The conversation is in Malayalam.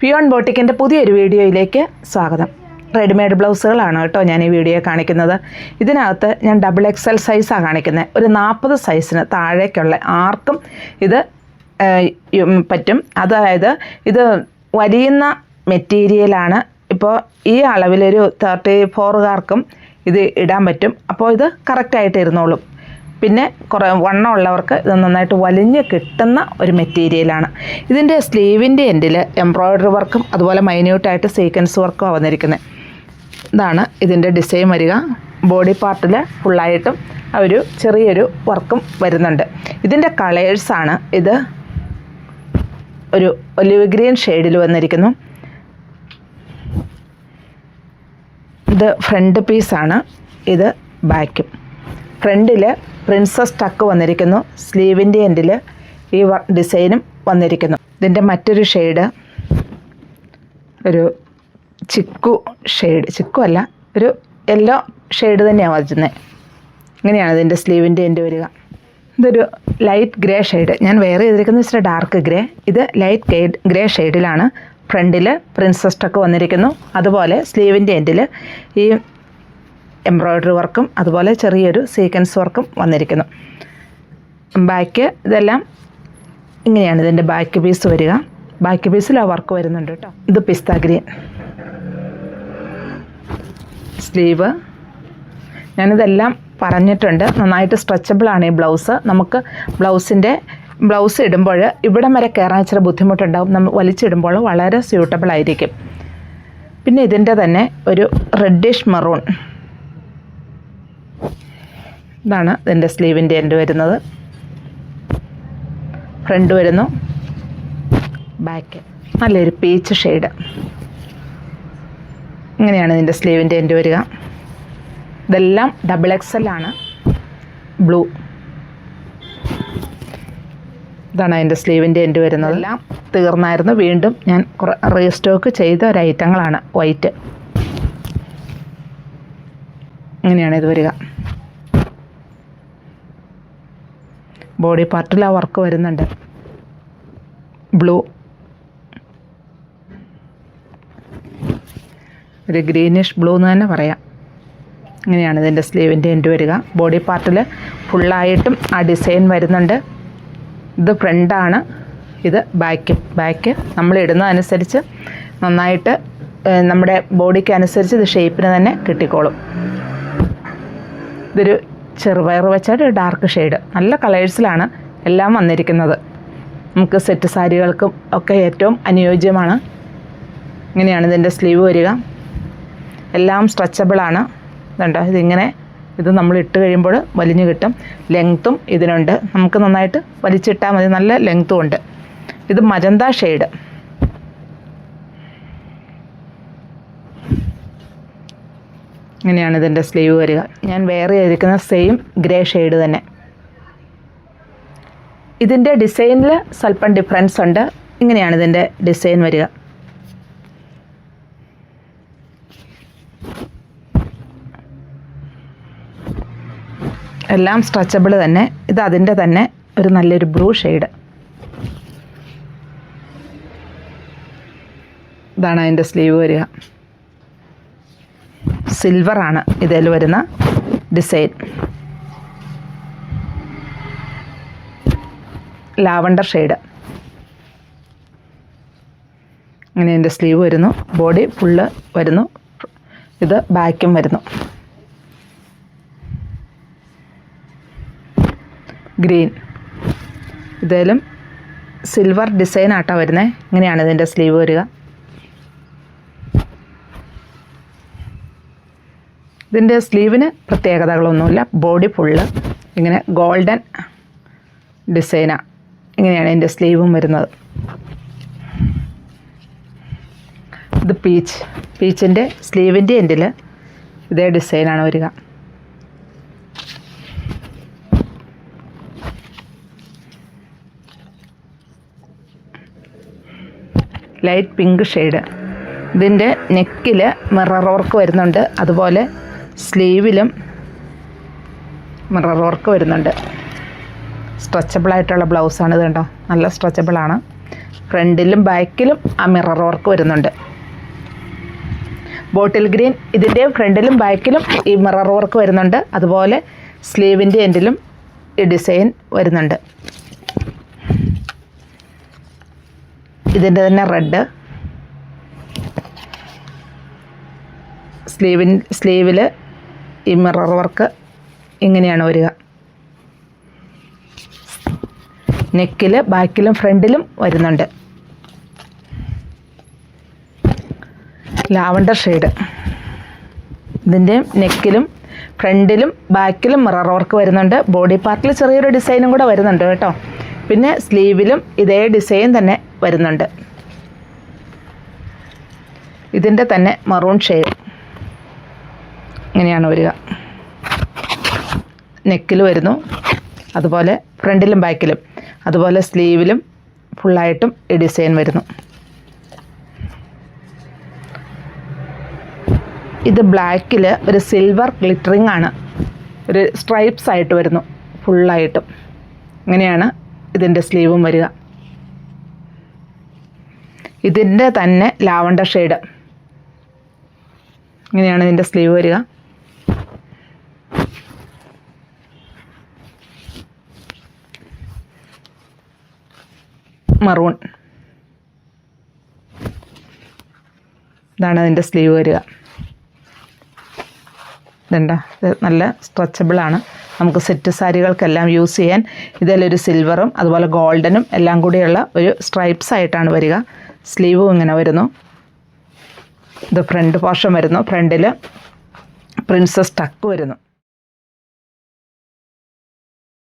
പിയോൺ ബോട്ടിക്കിൻ്റെ പുതിയൊരു വീഡിയോയിലേക്ക് സ്വാഗതം. റെഡിമെയ്ഡ് ബ്ലൗസുകളാണ് കേട്ടോ ഞാൻ ഈ വീഡിയോ കാണിക്കുന്നത്. ഇതിനകത്ത് ഞാൻ XXL സൈസാണ് കാണിക്കുന്നത്. ഒരു 40 സൈസിന് താഴേക്കുള്ള ആർക്കും ഇത് പറ്റും. അതായത് ഇത് വലിയുന്ന മെറ്റീരിയലാണ്. ഇപ്പോൾ ഈ അളവിലൊരു 34കാർക്കും ഇത് ഇടാൻ പറ്റും. അപ്പോൾ ഇത് കറക്റ്റായിട്ട് ഇരുന്നോളും. പിന്നെ കുറേ വണ്ണമുള്ളവർക്ക് ഇത് നന്നായിട്ട് വലിഞ്ഞ് കിട്ടുന്ന ഒരു മെറ്റീരിയലാണ്. ഇതിൻ്റെ സ്ലീവിൻ്റെ എൻഡിൽ എംബ്രോയ്ഡറി വർക്കും അതുപോലെ മൈന്യൂട്ടായിട്ട് സീക്വൻസ് വർക്കും വന്നിരിക്കുന്നത്. ഇതാണ് ഇതിൻ്റെ ഡിസൈൻ വരിക. ബോഡി പാർട്ടിൽ ഫുള്ളായിട്ടും ഒരു ചെറിയൊരു വർക്കും വരുന്നുണ്ട്. ഇതിൻ്റെ കളേഴ്സാണ് ഇത്. ഒരു ഒലിവ് ഗ്രീൻ ഷെയ്ഡിൽ വന്നിരിക്കുന്നു. ഇത് ഫ്രണ്ട് പീസാണ്. ഇത് ബാക്കും. ഫ്രണ്ടിൽ പ്രിൻസസ് ടക്ക് വന്നിരിക്കുന്നു. സ്ലീവിൻ്റെ എൻഡിൽ ഈ ഡിസൈനും വന്നിരിക്കുന്നു. ഇതിൻ്റെ മറ്റൊരു ഷെയ്ഡ് ഒരു ചിക്കു ഷെയ്ഡ്, ചിക്കു അല്ല, ഒരു യെല്ലോ ഷെയ്ഡ് തന്നെയാണ് വച്ചിരുന്നത്. ഇങ്ങനെയാണ് ഇതിൻ്റെ സ്ലീവിൻ്റെ എൻഡ് വരിക. ഇതൊരു ലൈറ്റ് ഗ്രേ ഷെയ്ഡ്. ഞാൻ വേറെ ചെയ്തിരിക്കുന്നത് ഇച്ചിരി ഡാർക്ക് ഗ്രേ. ഇത് ലൈറ്റ് ഗ്രേ ഷെയ്ഡിലാണ്. ഫ്രണ്ടിൽ പ്രിൻസസ് ടക്ക് വന്നിരിക്കുന്നു. അതുപോലെ സ്ലീവിൻ്റെ എൻഡിൽ ഈ എംബ്രോയ്ഡറി വർക്കും അതുപോലെ ചെറിയൊരു സീക്വൻസ് വർക്കും വന്നിരിക്കുന്നു. ബാക്ക് ഇതെല്ലാം ഇങ്ങനെയാണ് ഇതിൻ്റെ ബാക്ക് പീസ് വരിക. ബാക്ക് പീസിൽ ആ വർക്ക് വരുന്നുണ്ട് കേട്ടോ. ഇത് പിസ്ത ഗ്രീൻ സ്ലീവ്. ഞാനിതെല്ലാം പറഞ്ഞിട്ടുണ്ട്. നന്നായിട്ട് സ്ട്രെച്ചബിളാണ് ഈ ബ്ലൗസ്. നമുക്ക് ബ്ലൗസ് ഇടുമ്പോൾ ഇവിടം വരെ കയറാൻ ഇച്ചിരി ബുദ്ധിമുട്ടുണ്ടാകും. നമ്മൾ വലിച്ചിടുമ്പോൾ വളരെ സ്യൂട്ടബിളായിരിക്കും. പിന്നെ ഇതിൻ്റെ തന്നെ ഒരു റെഡിഷ് മെറൂൺ. ഇതാണ് ഇതിൻ്റെ സ്ലീവിൻ്റെ എൻഡ് വരുന്നത്. ഫ്രണ്ട് വരുന്നു, ബാക്ക് നല്ലൊരു പീച്ച് ഷെയ്ഡ്. ഇങ്ങനെയാണ് ഇതിൻ്റെ സ്ലീവിൻ്റെ എൻഡ് വരിക. ഇതെല്ലാം XXL ആണ്. ബ്ലൂ. ഇതാണ് അതിൻ്റെ സ്ലീവിൻ്റെ എൻഡ് വരുന്നത്. എല്ലാം തീർന്നായിരുന്നു. വീണ്ടും ഞാൻ റീസ്റ്റോക്ക് ചെയ്ത ഒരു ഐറ്റങ്ങളാണ്. വൈറ്റ്. ഇങ്ങനെയാണ് ഇത് വരിക. ബോഡി പാർട്ടിൽ ആ വർക്ക് വരുന്നുണ്ട്. ബ്ലൂ, ഒരു ഗ്രീനിഷ് ബ്ലൂ എന്ന് തന്നെ പറയാം. ഇങ്ങനെയാണ് ഇതിൻ്റെ സ്ലീവിൻ്റെ എൻഡ് വരിക. ബോഡി പാർട്ടിൽ ഫുള്ളായിട്ടും ആ ഡിസൈൻ വരുന്നുണ്ട്. ഇത് ഫ്രണ്ടാണ്. ഇത് ബാക്ക് നമ്മൾ ഇടുന്നതനുസരിച്ച് നന്നായിട്ട് നമ്മുടെ ബോഡിക്ക് അനുസരിച്ച് ഇത് ഷേപ്പിന് തന്നെ കിട്ടിക്കോളും. ഇതൊരു ചെറുപയർ വെച്ചാൽ ഡാർക്ക് ഷെയ്ഡ്. നല്ല കളേഴ്സിലാണ് എല്ലാം വന്നിരിക്കുന്നത്. നമുക്ക് സെറ്റ് സാരികൾക്കും ഒക്കെ ഏറ്റവും അനുയോജ്യമാണ്. ഇങ്ങനെയാണ് ഇതിൻ്റെ സ്ലീവ് വരിക. എല്ലാം സ്ട്രെച്ചബിളാണ്. ഇതുണ്ട്. ഇത് നമ്മൾ ഇട്ട് കഴിയുമ്പോൾ വലിഞ്ഞു കിട്ടും. ലെങ്ത്തും ഇതിനുണ്ട്. നമുക്ക് നന്നായിട്ട് വലിച്ചിട്ടാൽ മതി. നല്ല ലെങ്ത്തും ഉണ്ട്. ഇത് മജന്ത ഷെയ്ഡ്. ഇങ്ങനെയാണ് ഇതിൻ്റെ സ്ലീവ് വരിക. ഞാൻ വേറെ ചെയ്തിരിക്കുന്ന സെയിം ഗ്രേ ഷെയ്ഡ് തന്നെ. ഇതിൻ്റെ ഡിസൈനിൽ സ്വല്പം ഡിഫറൻസ് ഉണ്ട്. ഇങ്ങനെയാണ് ഇതിൻ്റെ ഡിസൈൻ വരിക. എല്ലാം സ്ട്രെച്ചബിൾ തന്നെ. ഇത് അതിൻ്റെ തന്നെ ഒരു നല്ലൊരു ബ്ലൂ ഷെയ്ഡ്. ഇതാണ് അതിൻ്റെ സ്ലീവ് വരിക. സിൽവറാണ് ഇതിൽ വരുന്ന ഡിസൈൻ. Lavender shade. അങ്ങനെ ഇതിൻ്റെ സ്ലീവ് വരുന്നു. ബോഡി ഫുള്ള് വരുന്നു. ഇത് ബാക്കും വരുന്നു. ഗ്രീൻ. ഇതിലും സിൽവർ ഡിസൈൻ ആട്ടോ വരുന്നത്. ഇങ്ങനെയാണ് ഇതിൻ്റെ സ്ലീവ് വരിക. ഇതിൻ്റെ സ്ലീവിന് പ്രത്യേകതകളൊന്നുമില്ല. ബോഡി ഫുള്ള് ഇങ്ങനെ ഗോൾഡൻ ഡിസൈനാണ്. ഇങ്ങനെയാണ് ഇതിൻ്റെ സ്ലീവും വരുന്നത്. ഇത് പീച്ചിൻ്റെ സ്ലീവിൻ്റെ എൻഡിൽ ഇതേ ഡിസൈനാണ് വരിക. Light pink shade. ഇതിൻ്റെ നെക്കിൽ മിറർ വർക്ക് വരുന്നുണ്ട്. അതുപോലെ സ്ലീവിലും മിറർ വർക്ക് വരുന്നുണ്ട്. സ്ട്രെച്ചബിളായിട്ടുള്ള ബ്ലൗസാണ്. ഇത് കണ്ടോ, നല്ല സ്ട്രെച്ചബിളാണ്. ഫ്രണ്ടിലും ബാക്കിലും ആ മിറർ വർക്ക് വരുന്നുണ്ട്. ബോട്ടിൽ ഗ്രീൻ ഇതിൻ്റെയും ഫ്രണ്ടിലും ബാക്കിലും ഈ മിറർ വർക്ക് വരുന്നുണ്ട്. അതുപോലെ സ്ലീവിൻ്റെ എൻഡിലും ഈ ഡിസൈൻ വരുന്നുണ്ട്. ഇതിൻ്റെ തന്നെ റെഡ് സ്ലീവിൽ ഈ മിറർ വർക്ക് ഇങ്ങനെയാണ് വരിക. നെക്കിൽ ബാക്കിലും ഫ്രണ്ടിലും വരുന്നുണ്ട്. ലാവണ്ടർ ഷെയ്ഡ് ഇതിൻ്റെ നെക്കിലും ഫ്രണ്ടിലും ബാക്കിലും മിറർ വർക്ക് വരുന്നുണ്ട്. ബോഡി പാർട്ടിൽ ചെറിയൊരു ഡിസൈനും കൂടെ വരുന്നുണ്ട് കേട്ടോ. പിന്നെ സ്ലീവിലും ഇതേ ഡിസൈൻ തന്നെ വരുന്നുണ്ട്. ഇതിൻ്റെ തന്നെ മറൂൺ ഷെയ്ഡ് ഇങ്ങനെയാണ് വരിക. നെക്കിൽ വരുന്നു, അതുപോലെ ഫ്രണ്ടിലും ബാക്കിലും, അതുപോലെ സ്ലീവിലും ഫുള്ളായിട്ടും ഈ ഡിസൈൻ വരുന്നു. ഇത് ബ്ലാക്കിൽ ഒരു സിൽവർ ഗ്ലിറ്ററിങ് ആണ്, ഒരു സ്ട്രൈപ്സ് ആയിട്ട് വരുന്നു ഫുള്ളായിട്ടും. ഇങ്ങനെയാണ് ഇതിൻ്റെ സ്ലീവും വരിക. ഇതിൻ്റെ തന്നെ ലാവണ്ടർ ഷെയ്ഡ് ഇങ്ങനെയാണ് ഇതിൻ്റെ സ്ലീവ് വരിക. മറൂൺ ഇതാണ് അതിൻ്റെ സ്ലീവ് വരിക. ഇതുണ്ട്, ഇത് നല്ല സ്ട്രെച്ചബിളാണ്. നമുക്ക് സെറ്റ് സാരികൾക്കെല്ലാം യൂസ് ചെയ്യാൻ. ഇതിലൊരു സിൽവറും അതുപോലെ ഗോൾഡനും എല്ലാം കൂടിയുള്ള ഒരു സ്ട്രൈപ്സ് ആയിട്ടാണ് വരിക. സ്ലീവും ഇങ്ങനെ വരുന്നു. ഇത് ഫ്രണ്ട് പോർഷൻ വരുന്നു. ഫ്രണ്ടിൽ പ്രിൻസസ് ടക്ക് വരുന്നു.